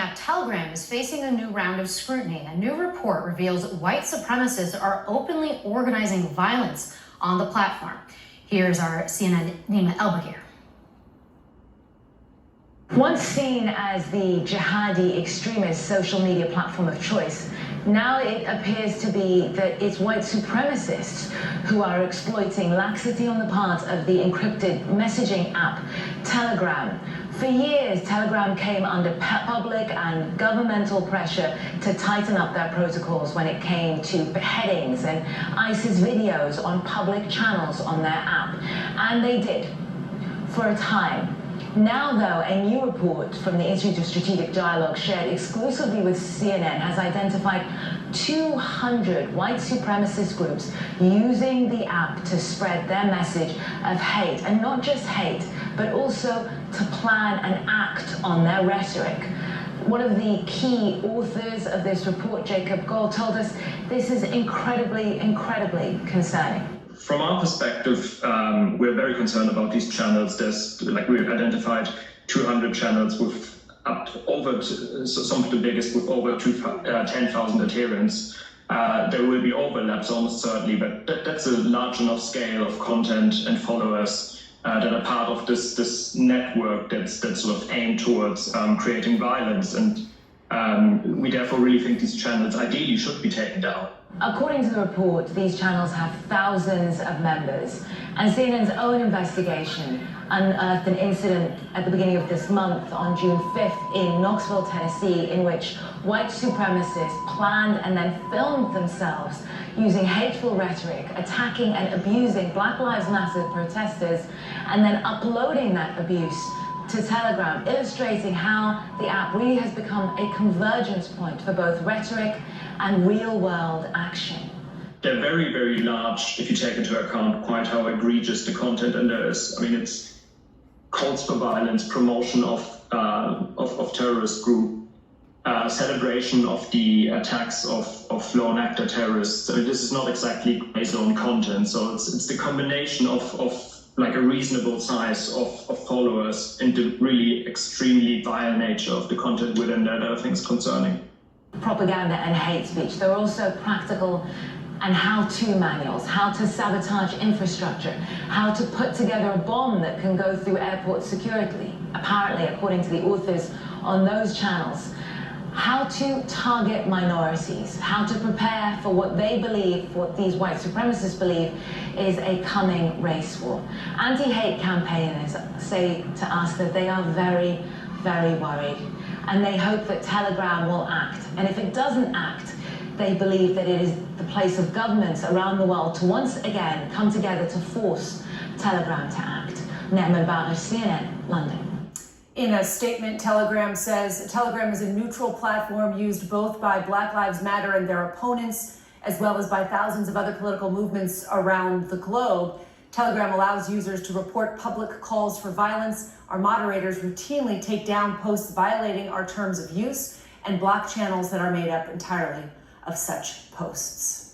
app Telegram is facing a new round of scrutiny. A new report reveals white supremacists are openly organizing violence on the platform. Here's our CNN Nima Elbagir. Once seen as the jihadi extremist social media platform of choice, now it appears to be that it's white supremacists who are exploiting laxity on the part of the encrypted messaging app Telegram. For years, Telegram came under public and governmental pressure to tighten up their protocols when it came to beheadings and ISIS videos on public channels on their app. And they did, for a time. Now, though, a new report from the Institute of Strategic Dialogue shared exclusively with CNN has identified 200 white supremacist groups using the app to spread their message of hate, and not just hate, but also to plan and act on their rhetoric. One of the key authors of this report, Jacob Gold, told us this is incredibly, incredibly concerning. From our perspective, we're very concerned about these channels. We've identified 200 channels with up to over, some of the biggest with over 10,000 adherents. There will be overlaps almost certainly, but that's a large enough scale of content and followers that are part of this network that's sort of aimed towards creating violence. And we therefore really think these channels ideally should be taken down. According to the report, these channels have thousands of members, and CNN's own investigation unearthed an incident at the beginning of this month on June 5th in Knoxville, Tennessee, in which white supremacists planned and then filmed themselves using hateful rhetoric, attacking and abusing Black Lives Matter protesters, and then uploading that abuse to Telegram, illustrating how the app really has become a convergence point for both rhetoric and real-world action. They're very, very large if you take into account quite how egregious the content in there is. I mean, it's calls for violence, promotion of terrorist group, celebration of the attacks of lone actor terrorists. So this is not exactly gray zone content. So it's the combination of like a reasonable size of followers and the really extremely vile nature of the content within that I think is concerning. Propaganda and hate speech. There are also practical and how-to manuals, how to sabotage infrastructure, how to put together a bomb that can go through airport security, apparently, according to the authors on those channels, how to target minorities, how to prepare for what they believe, what these white supremacists believe, is a coming race war. Anti-hate campaigners say to us that they are very, very worried, and they hope that Telegram will act. And if it doesn't act, they believe that it is the place of governments around the world to once again come together to force Telegram to act. Nima Elbagir, CNN, London. In a statement, Telegram says Telegram is a neutral platform used both by Black Lives Matter and their opponents, as well as by thousands of other political movements around the globe. Telegram allows users to report public calls for violence. Our moderators routinely take down posts violating our terms of use and block channels that are made up entirely of such posts.